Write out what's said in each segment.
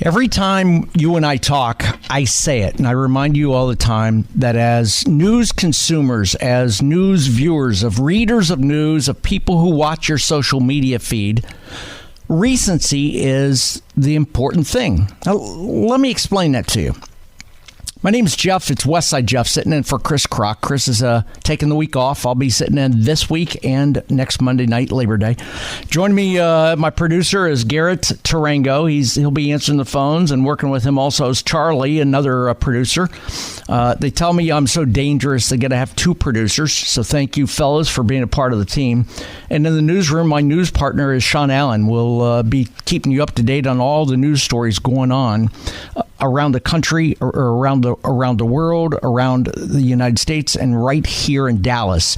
Every time you and I talk, I say it, and I remind you all the time that as news consumers, as news viewers, of readers of news, of people who watch your social media feed, recency is the important thing. Now, let me explain that to you. My name's Jeff. It's Westside Jeff sitting in for Chris Kroc. Chris is taking the week off. I'll be sitting in this week and next Monday night, Labor Day. Joining me, my producer is Garrett Tarango. He'll be answering the phones, and working with him also is Charlie, another producer. They tell me I'm so dangerous they got to have two producers. So thank you, fellas, for being a part of the team. And in the newsroom, my news partner is Sean Allen. We'll be keeping you up to date on all the news stories going on around the country, or around the world, around the United States, and right here in Dallas.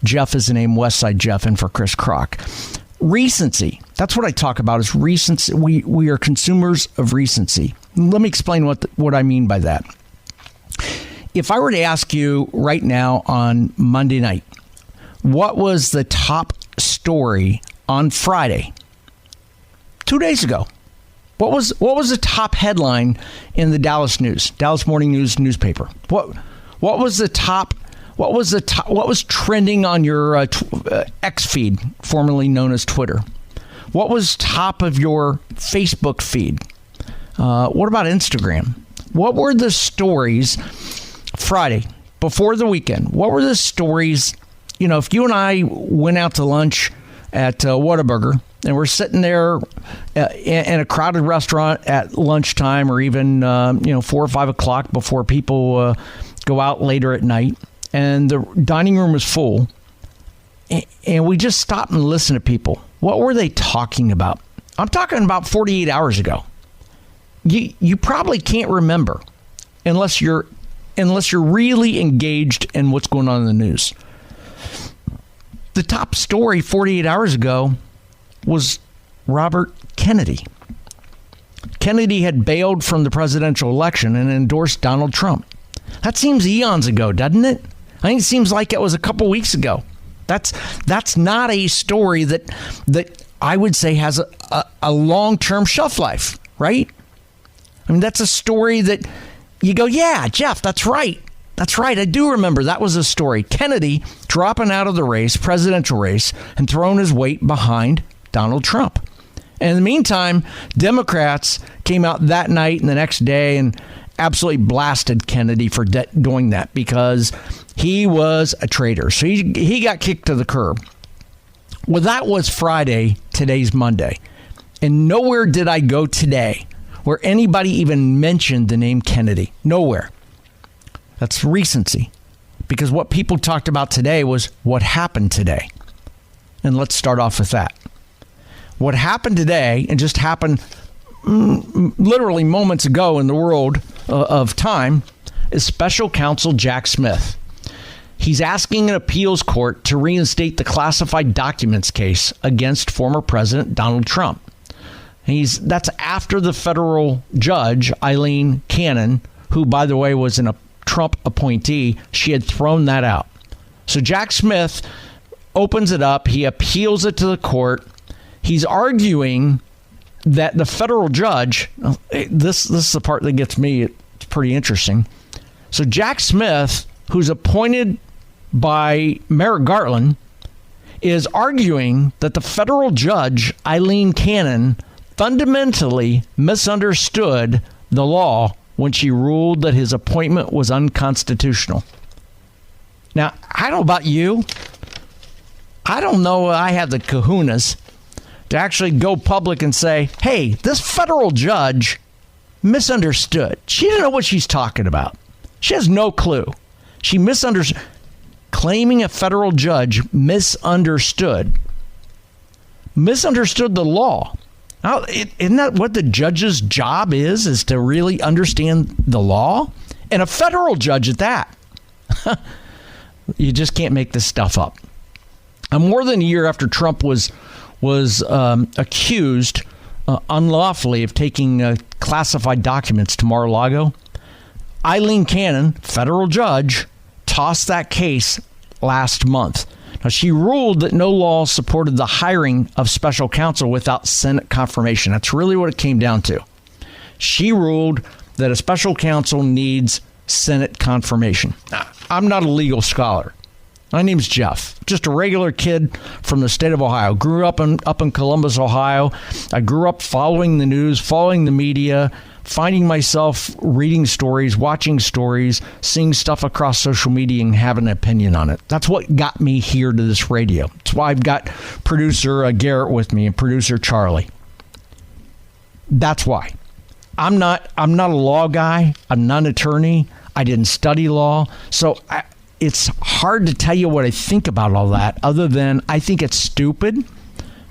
Jeff is the name, Westside Jeff, and for Chris Kroc. Recency. That's what I talk about, is recency. We are consumers of recency. Let me explain what I mean by that. If I were to ask you right now on Monday night, what was the top story on Friday, 2 days ago? What was the top headline in the Dallas Morning News newspaper? What was trending on your X feed, formerly known as Twitter? What was top of your Facebook feed? What about Instagram? What were the stories Friday before the weekend? What were the stories? You know, if you and I went out to lunch at Whataburger, and we're sitting there in a crowded restaurant at lunchtime, or even 4 or 5 o'clock before people go out later at night, and the dining room is full, and we just stop and listen to people. What were they talking about? I'm talking about 48 hours ago. You probably can't remember unless you're really engaged in what's going on in the news. The top story 48 hours ago was Robert Kennedy. Kennedy had bailed from the presidential election and endorsed Donald Trump. That seems eons ago, doesn't it? I think it seems like it was a couple weeks ago. That's not a story that I would say has a long-term shelf life, right? I mean, that's a story that you go, yeah, Jeff, that's right. That's right. I do remember that was a story. Kennedy dropping out of the presidential race, and throwing his weight behind Donald Trump. And in the meantime, Democrats came out that night and the next day and absolutely blasted Kennedy for doing that, because he was a traitor. So he got kicked to the curb. Well, that was Friday. Today's Monday. And nowhere did I go today where anybody even mentioned the name Kennedy. Nowhere. That's recency. Because what people talked about today was what happened today. And let's start off with that. What happened today, and just happened literally moments ago in the world of time, is Special Counsel Jack Smith. He's asking an appeals court to reinstate the classified documents case against former President Donald Trump. That's after the federal judge, Eileen Cannon, who, by the way, was a Trump appointee, she had thrown that out. So Jack Smith opens it up. He appeals it to the court. He's arguing that the federal judge, this is the part that gets me, it's pretty interesting. So Jack Smith, who's appointed by Merrick Garland, is arguing that the federal judge, Eileen Cannon, fundamentally misunderstood the law when she ruled that his appointment was unconstitutional. Now, I don't know about you. I don't know I have the kahunas to actually go public and say, hey, this federal judge misunderstood. She didn't know what she's talking about. She has no clue. She misunderstood. Claiming a federal judge misunderstood the law. Now, isn't that what the judge's job is to really understand the law? And a federal judge at that. You just can't make this stuff up. More than a year after Trump was accused unlawfully of taking classified documents to Mar-a-Lago, Eileen Cannon, federal judge, tossed that case last month. Now, she ruled that no law supported the hiring of special counsel without Senate confirmation. That's really what it came down to. She ruled that a special counsel needs Senate confirmation. I'm not a legal scholar. My name's Jeff, just a regular kid from the state of Ohio. Grew up in Columbus, Ohio. I grew up following the news, following the media, finding myself reading stories, watching stories, seeing stuff across social media and having an opinion on it. That's what got me here to this radio. That's why I've got producer Garrett with me and producer Charlie. That's why. I'm not a law guy. I'm not an attorney. I didn't study law. So it's hard to tell you what I think about all that, other than I think it's stupid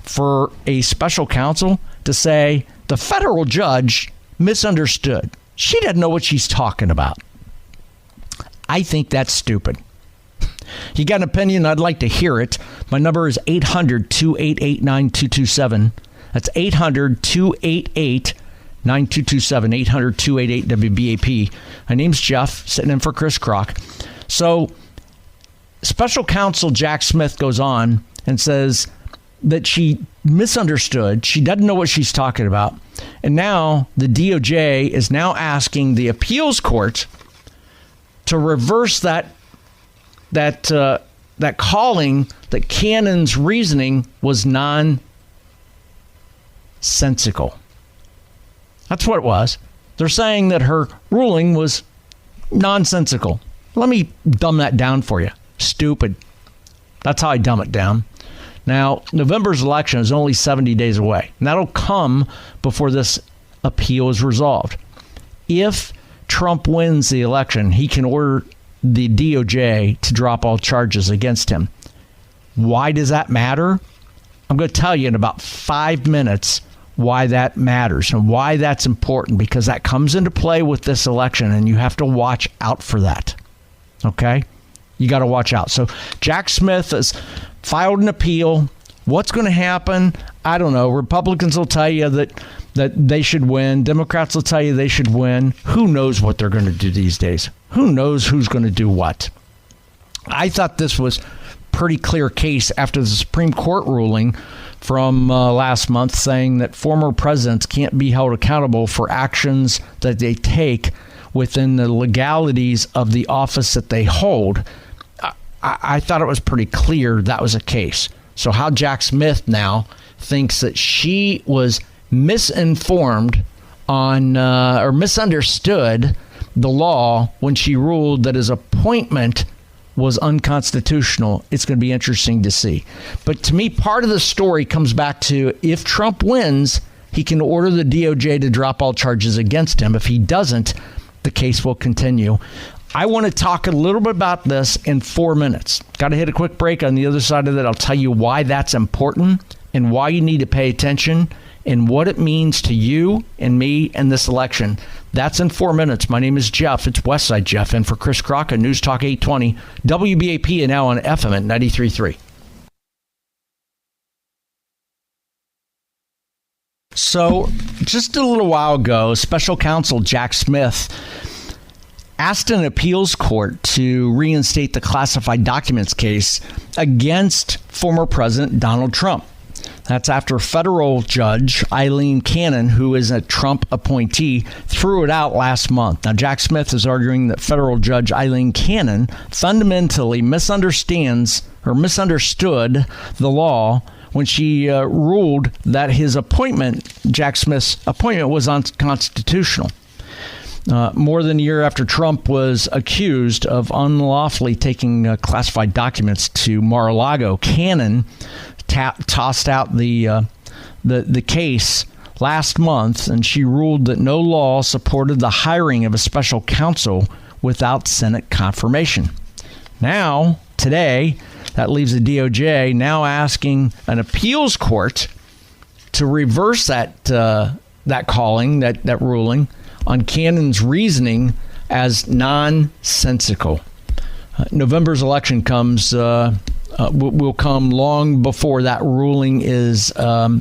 for a special counsel to say the federal judge misunderstood. She doesn't know what she's talking about. I think that's stupid. You got an opinion? I'd like to hear it. My number is 800-288-9227. That's 800-288-9227. 800-288-WBAP. My name's Jeff, sitting in for Chris Crock. So special counsel Jack Smith goes on and says that she misunderstood. She doesn't know what she's talking about. And now the DOJ is now asking the appeals court to reverse that calling that Cannon's reasoning was nonsensical. That's what it was. They're saying that her ruling was nonsensical. Let me dumb that down for you. Stupid. That's how I dumb it down. Now, November's election is only 70 days away, and that'll come before this appeal is resolved. If Trump wins the election, he can order the DOJ to drop all charges against him. Why does that matter? I'm going to tell you in about 5 minutes why that matters and why that's important, because that comes into play with this election, and you have to watch out for that. Okay? You got to watch out. So Jack Smith has filed an appeal. What's going to happen? I don't know. Republicans will tell you that they should win. Democrats will tell you they should win. Who knows what they're going to do these days? Who knows who's going to do what? I thought this was pretty clear case after the Supreme Court ruling from last month saying that former presidents can't be held accountable for actions that they take within the legalities of the office that they hold. I thought it was pretty clear that was a case. So how Jack Smith now thinks that she was misinformed on or misunderstood the law when she ruled that his appointment was unconstitutional. It's going to be interesting to see. But to me, part of the story comes back to if Trump wins, he can order the DOJ to drop all charges against him. If he doesn't, the case will continue. I want to talk a little bit about this in 4 minutes. Got to hit a quick break. On the other side of that, I'll tell you why that's important and why you need to pay attention and what it means to you and me in this election. That's in 4 minutes. My name is Jeff. It's Westside Jeff. And for Chris Crock on News Talk 820, WBAP, and now on FM at 93.3. So just a little while ago, special counsel Jack Smith asked an appeals court to reinstate the classified documents case against former President Donald Trump. That's after federal judge Eileen Cannon, who is a Trump appointee, threw it out last month. Now, Jack Smith is arguing that federal judge Eileen Cannon fundamentally misunderstood the law when she ruled that his appointment, Jack Smith's appointment, was unconstitutional. More than a year after Trump was accused of unlawfully taking classified documents to Mar-a-Lago, Cannon tossed out the case last month, and she ruled that no law supported the hiring of a special counsel without Senate confirmation. Now, today, that leaves the DOJ now asking an appeals court to reverse that ruling on Cannon's reasoning as nonsensical. November's election will come long before that ruling is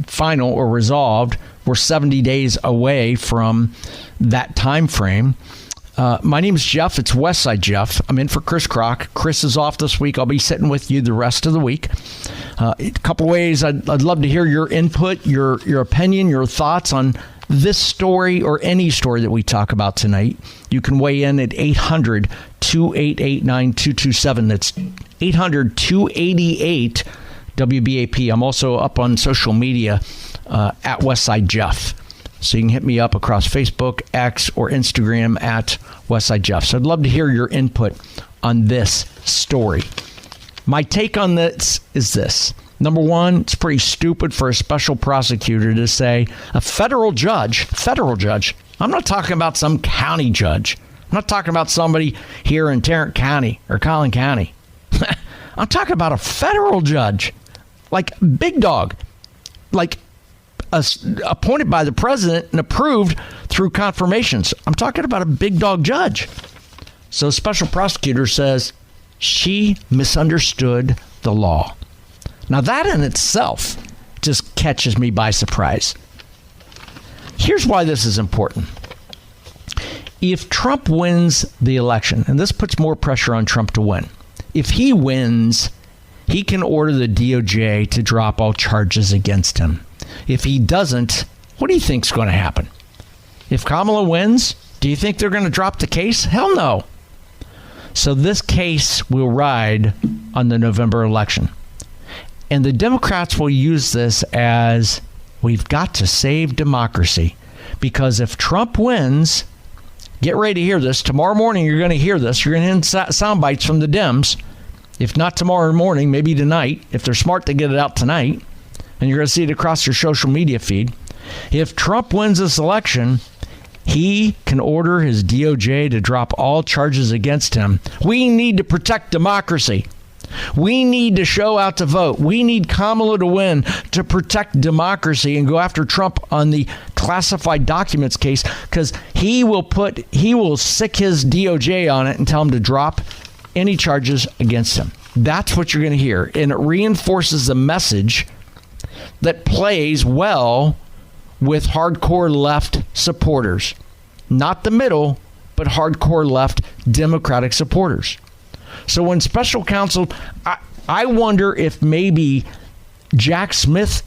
final or resolved. We're 70 days away from that time frame. My name's Jeff. It's Westside Jeff. I'm in for Chris Crock. Chris is off this week. I'll be sitting with you the rest of the week. A couple ways I'd love to hear your input, your opinion, your thoughts on this story or any story that we talk about tonight, you can weigh in at 800-288-9227. That's 800-288-WBAP. I'm also up on social media at Westside Jeff. So you can hit me up across Facebook, X, or Instagram at Westside Jeff. So I'd love to hear your input on this story. My take on this is this. Number one, it's pretty stupid for a special prosecutor to say a federal judge, I'm not talking about some county judge. I'm not talking about somebody here in Tarrant County or Collin County. I'm talking about a federal judge, like big dog, like appointed by the president and approved through confirmations. I'm talking about a big dog judge. So a special prosecutor says she misunderstood the law. Now that in itself just catches me by surprise. Here's why this is important. If Trump wins the election, and this puts more pressure on Trump to win, if he wins, he can order the DOJ to drop all charges against him. If he doesn't, what do you think's going to happen? If Kamala wins, do you think they're going to drop the case? Hell no. So this case will ride on the November election. And the Democrats will use this as, we've got to save democracy. Because if Trump wins, get ready to hear this. Tomorrow morning, you're going to hear this. You're going to hear sound bites from the Dems. If not tomorrow morning, maybe tonight. If they're smart, to get it out tonight. And you're going to see it across your social media feed. If Trump wins this election, he can order his DOJ to drop all charges against him. We need to protect democracy. We need to show out to vote. We need Kamala to win to protect democracy and go after Trump on the classified documents case, because he will sick his DOJ on it and tell him to drop any charges against him. That's what you're going to hear. And it reinforces the message that plays well with hardcore left supporters. Not the middle, but hardcore left Democratic supporters. So when special counsel, I wonder if maybe Jack Smith,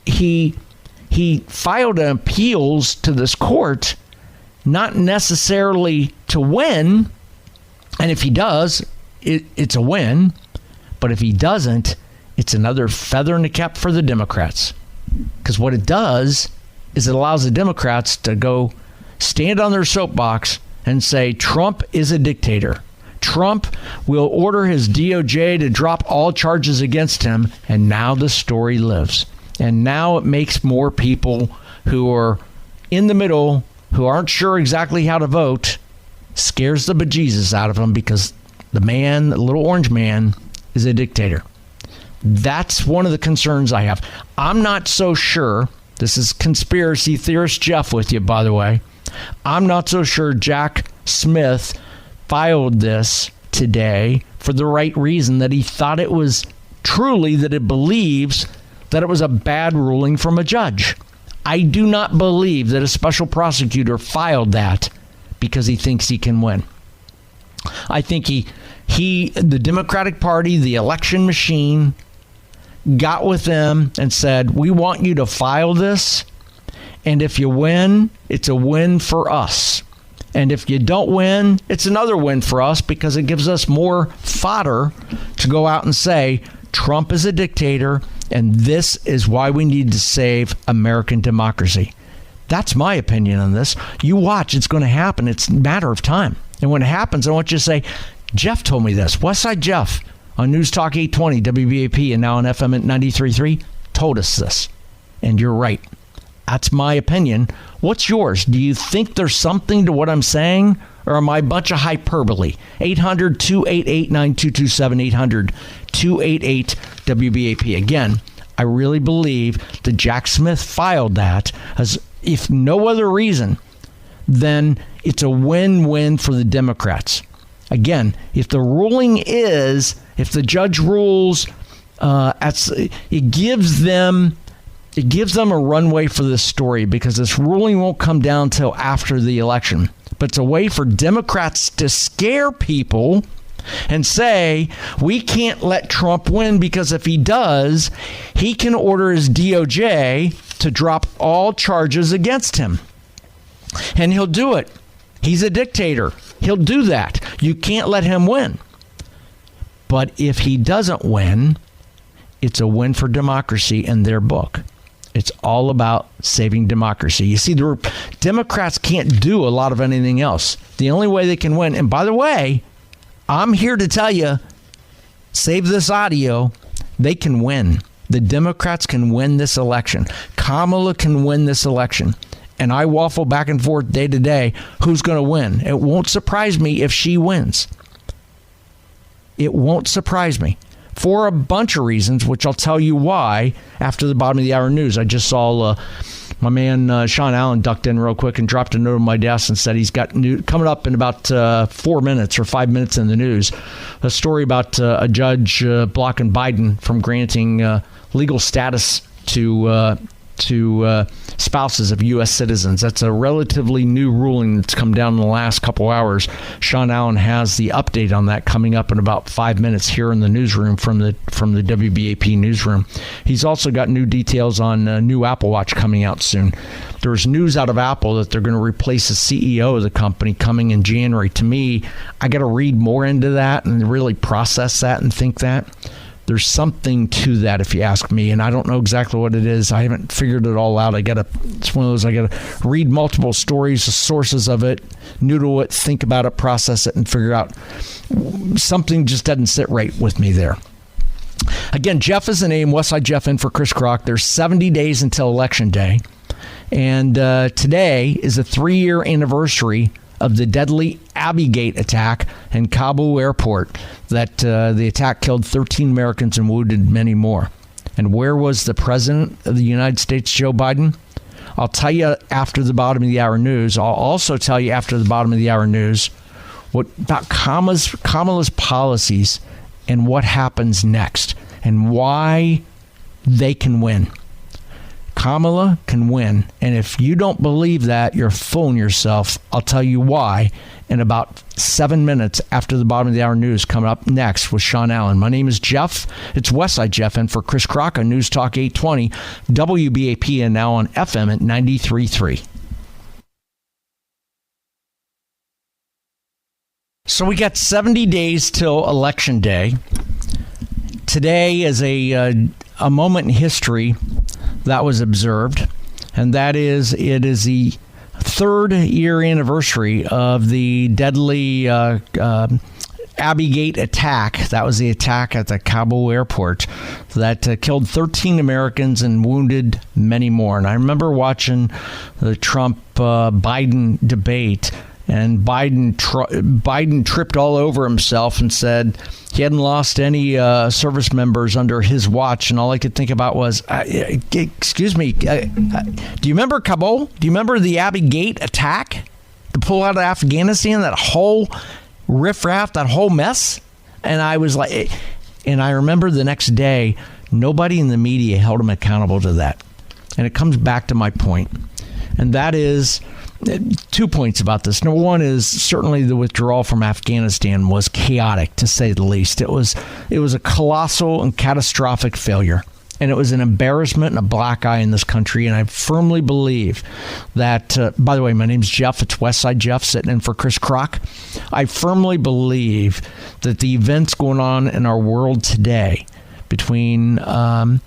he filed an appeals to this court, not necessarily to win. And if he does, it's a win. But if he doesn't, it's another feather in the cap for the Democrats. Because what it does is it allows the Democrats to go stand on their soapbox and say Trump is a dictator. Trump will order his DOJ to drop all charges against him. And now the story lives. And now it makes more people who are in the middle, who aren't sure exactly how to vote, scares the bejesus out of them, because the man, the little orange man, is a dictator. That's one of the concerns I have. I'm not so sure. This is conspiracy theorist Jeff with you, by the way. I'm not so sure Jack Smith filed this today for the right reason, that he thought it was truly, that it believes that it was a bad ruling from a judge. I do not believe that a special prosecutor filed that because he thinks he can win. I think the Democratic Party, the election machine, got with them and said, we want you to file this. And if you win, it's a win for us. And if you don't win, it's another win for us, because it gives us more fodder to go out and say, Trump is a dictator, and this is why we need to save American democracy. That's my opinion on this. You watch, it's going to happen. It's a matter of time. And when it happens, I want you to say, Jeff told me this. Westside Jeff on News Talk 820 WBAP and now on FM at 93.3 told us this. And you're right. That's my opinion. What's yours? Do you think there's something to what I'm saying, or am I a bunch of hyperbole? 800-288-9227, 800-288-WBAP. Again, I really believe that Jack Smith filed that as, if no other reason, then it's a win-win for the Democrats. Again, if the ruling is, if the judge rules, it gives them a runway for this story, because this ruling won't come down till after the election. But it's a way for Democrats to scare people and say, we can't let Trump win, because if he does, he can order his DOJ to drop all charges against him. And he'll do it. He's a dictator. He'll do that. You can't let him win. But if he doesn't win, it's a win for democracy in their book. It's all about saving democracy. You see, the Democrats can't do a lot of anything else. The only way they can win, and by the way, I'm here to tell you, save this audio, they can win. The Democrats can win this election. Kamala can win this election. And I waffle back and forth day to day, who's going to win? It won't surprise me if she wins. It won't surprise me. For a bunch of reasons, which I'll tell you why after the bottom of the hour news. I just saw my man Sean Allen ducked in real quick and dropped a note on my desk and said he's got new coming up in about 4 minutes or 5 minutes in the news. A story about a judge blocking Biden from granting legal status to spouses of U.S. citizens. That's a relatively new ruling that's come down in the last couple hours. Sean Allen has the update on that coming up in about 5 minutes here in the newsroom from the WBAP newsroom. He's also got new details on a new Apple Watch coming out soon. There's news out of Apple that they're going to replace the CEO of the company coming in January. To me, I got to read more into that and really process that and think that. There's something to that, if you ask me, and I don't know exactly what it is. I haven't figured it all out. It's one of those, I got to read multiple stories, the sources of it, noodle it, think about it, process it, and figure out something just doesn't sit right with me there. Again, Jeff is the name, Westside Jeff in for Chris Kroc. There's 70 days until Election Day, and today is a 3-year anniversary of the deadly Abbey-gate attack in Kabul airport. That the attack killed 13 Americans and wounded many more. And where was the president of the United States, Joe Biden? I'll tell you after the bottom of the hour news. I'll also tell you after the bottom of the hour news what about Kamala's policies and what happens next and why they can win. Kamala can win. And if you don't believe that, you're fooling yourself. I'll tell you why in about 7 minutes after the bottom of the hour news coming up next with Sean Allen. My name is Jeff. It's Westside Jeff and for Chris Kroc on News Talk 820, WBAP, and now on FM at 93.3. So we got 70 days till Election Day. Today is a moment in history that was observed, and that is it is the 3rd year anniversary of the deadly Abbey-gate attack. That was the attack at the Kabul airport that killed 13 Americans and wounded many more. And I remember watching the Trump-Biden debate, and Biden tripped all over himself and said he hadn't lost any service members under his watch. And all I could think about was, excuse me, do you remember Kabul? Do you remember the Abbey-gate attack? The pull out of Afghanistan, that whole riffraff, that whole mess? And I was like, and I remember the next day, nobody in the media held him accountable to that. And it comes back to my point. And that is 2 points about this. Number one is certainly the withdrawal from Afghanistan was chaotic, to say the least. It was a colossal and catastrophic failure. And it was an embarrassment and a black eye in this country. And I firmly believe that, by the way, my name's Jeff. It's Westside Jeff sitting in for Chris Kroc. I firmly believe that the events going on in our world today, between going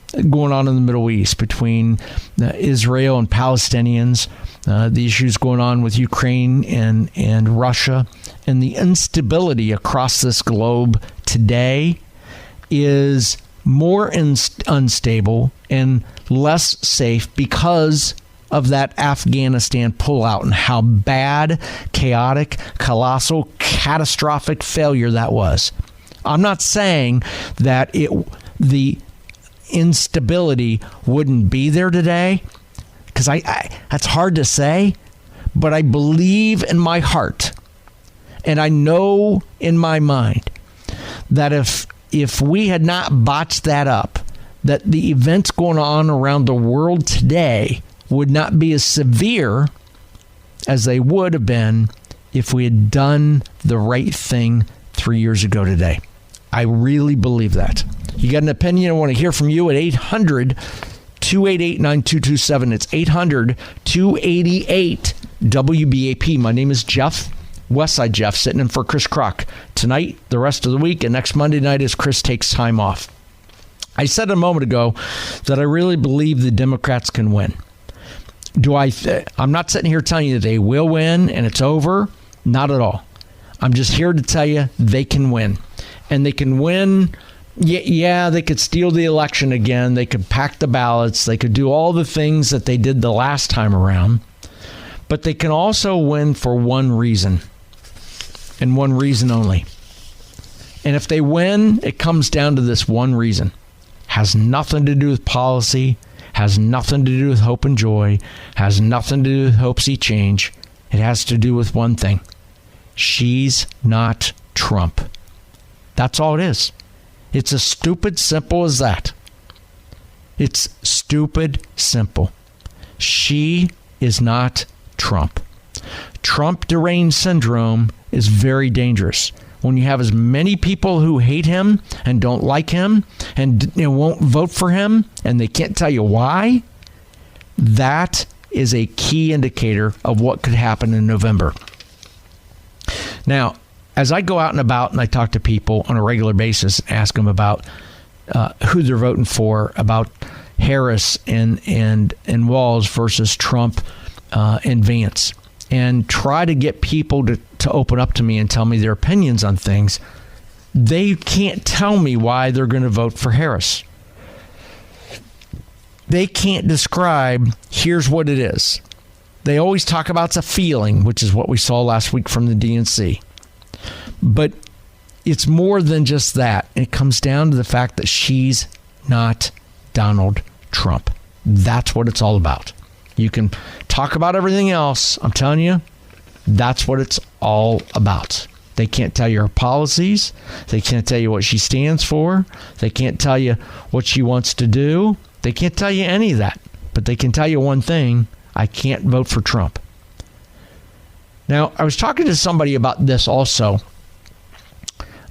on in the Middle East, between Israel and Palestinians, the issues going on with Ukraine and Russia, and the instability across this globe today is more unstable and less safe because of that Afghanistan pullout and how bad, chaotic, colossal, catastrophic failure that was. I'm not saying that the instability wouldn't be there today, because that's hard to say, but I believe in my heart, and I know in my mind that if we had not botched that up, that the events going on around the world today would not be as severe as they would have been if we had done the right thing 3 years ago today. I really believe that. You got an opinion? I want to hear from you at 800-288-9227. It's 800-288-WBAP. My name is Jeff, Westside Jeff, sitting in for Chris Kroc tonight, the rest of the week, and next Monday night as Chris takes time off. I said a moment ago that I really believe the Democrats can win. I'm not sitting here telling you that they will win and it's over. Not at all. I'm just here to tell you they can win. And they can win. Yeah, they could steal the election again. They could pack the ballots. They could do all the things that they did the last time around. But they can also win for one reason, and one reason only. And if they win, it comes down to this one reason. Has nothing to do with policy, has nothing to do with hope and joy, has nothing to do with hope see change. It has to do with one thing. She's not Trump. That's all it is. It's as stupid simple as that. It's stupid simple. She is not Trump. Trump deranged syndrome is very dangerous. When you have as many people who hate him and don't like him and won't vote for him and they can't tell you why, that is a key indicator of what could happen in November. Now, as I go out and about and I talk to people on a regular basis, ask them about who they're voting for, about Harris and Walz versus Trump and Vance, and try to get people to open up to me and tell me their opinions on things, they can't tell me why they're going to vote for Harris. They can't describe, here's what it is. They always talk about it's a feeling, which is what we saw last week from the DNC. But it's more than just that. It comes down to the fact that she's not Donald Trump. That's what it's all about. You can talk about everything else. I'm telling you, that's what it's all about. They can't tell you her policies. They can't tell you what she stands for. They can't tell you what she wants to do. They can't tell you any of that. But they can tell you one thing. I can't vote for Trump. Now, I was talking to somebody about this also,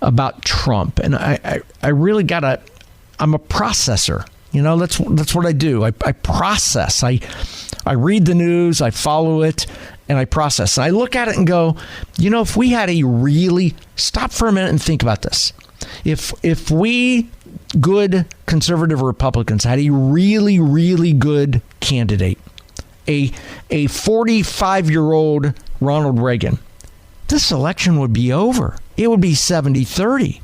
about Trump, and I really I'm a processor. That's what I do. I process. I read the news, I follow it, and I process. And I look at it and go, if we had stop for a minute and think about this. If we good conservative Republicans had a really, really good candidate, a 45-year-old Ronald Reagan, this election would be over. It would be 70-30,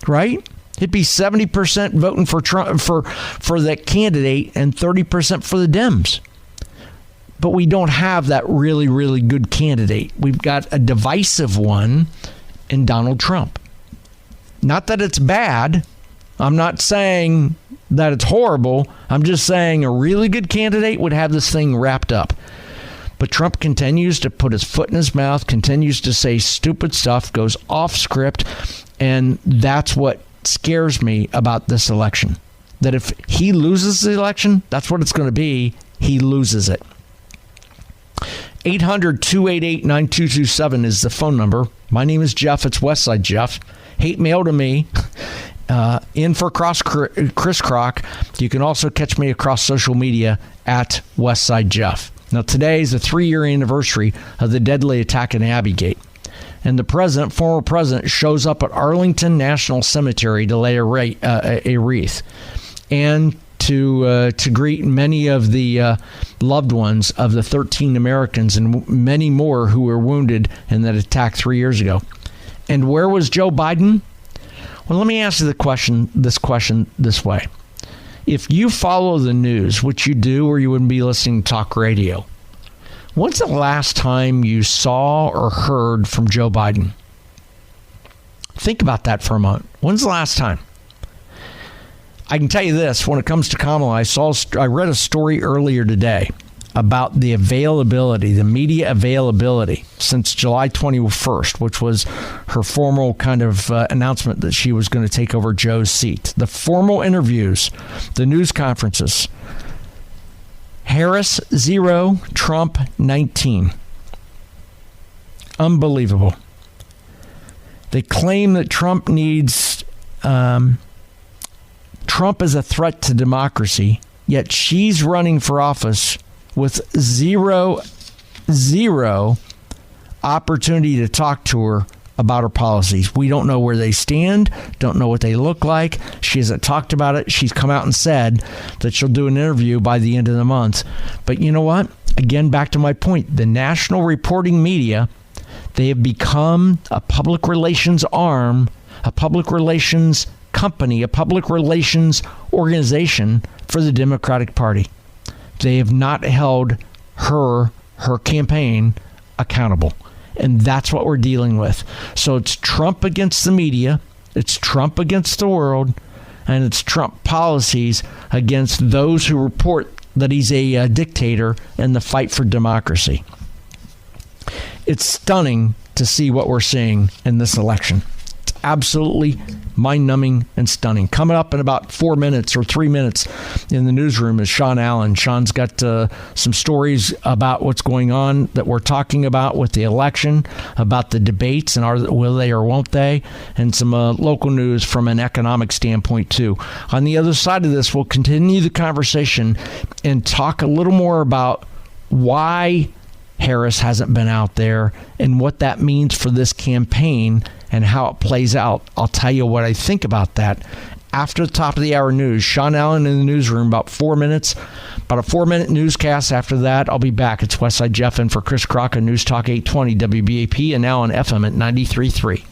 right? It'd be 70% voting for Trump for that candidate and 30% for the Dems. But we don't have that really, really good candidate. We've got a divisive one in Donald Trump. Not that it's bad. I'm not saying that it's horrible. I'm just saying a really good candidate would have this thing wrapped up. But Trump continues to put his foot in his mouth, continues to say stupid stuff, goes off script, and that's what scares me about this election. That if he loses the election, that's what it's going to be. He loses it. 800-288-9227 is the phone number. My name is Jeff. It's Westside Jeff. Hate mail to me. In for Chris Kroc. You can also catch me across social media at Westside Jeff. Now, today is the 3-year anniversary of the deadly attack in Abbygate. And the former president, shows up at Arlington National Cemetery to lay a wreath and to greet many of the loved ones of the 13 Americans and many more who were wounded in that attack 3 years ago. And where was Joe Biden? Well, let me answer this question this way. If you follow the news, which you do, or you wouldn't be listening to talk radio, when's the last time you saw or heard from Joe Biden? Think about that for a moment. When's the last time? I can tell you this, when it comes to Kamala, I read a story earlier today about the availability, the media availability since July 21st, which was her formal kind of announcement that she was going to take over Joe's seat. The formal interviews, the news conferences. Harris 0, Trump 19. Unbelievable. They claim that Trump is a threat to democracy. Yet she's running for office with zero opportunity to talk to her about her policies. We don't know where they stand, don't know what they look like. She hasn't talked about it. She's come out and said that she'll do an interview by the end of the month. But you know what? Again, back to my point, the national reporting media, they have become a public relations arm, a public relations company, a public relations organization for the Democratic Party. They have not held her campaign accountable. And that's what we're dealing with. So it's Trump against the media, it's Trump against the world, and it's Trump policies against those who report that he's a dictator in the fight for democracy. It's stunning to see what we're seeing in this election. It's absolutely mind-numbing and stunning. Coming up in about 4 minutes or 3 minutes in the newsroom is Sean Allen. Sean's got some stories about what's going on that we're talking about with the election, about the debates and will they or won't they, and some local news from an economic standpoint too. On the other side of this, we'll continue the conversation and talk a little more about why Harris hasn't been out there and what that means for this campaign and how it plays out. I'll tell you what I think about that after the top of the hour news. Sean Allen in the newsroom, about 4 minutes, about a 4-minute newscast. After that, I'll be back. It's Westside Jeff in for Chris Crocker, News Talk 820 WBAP, and now on FM at 93.3.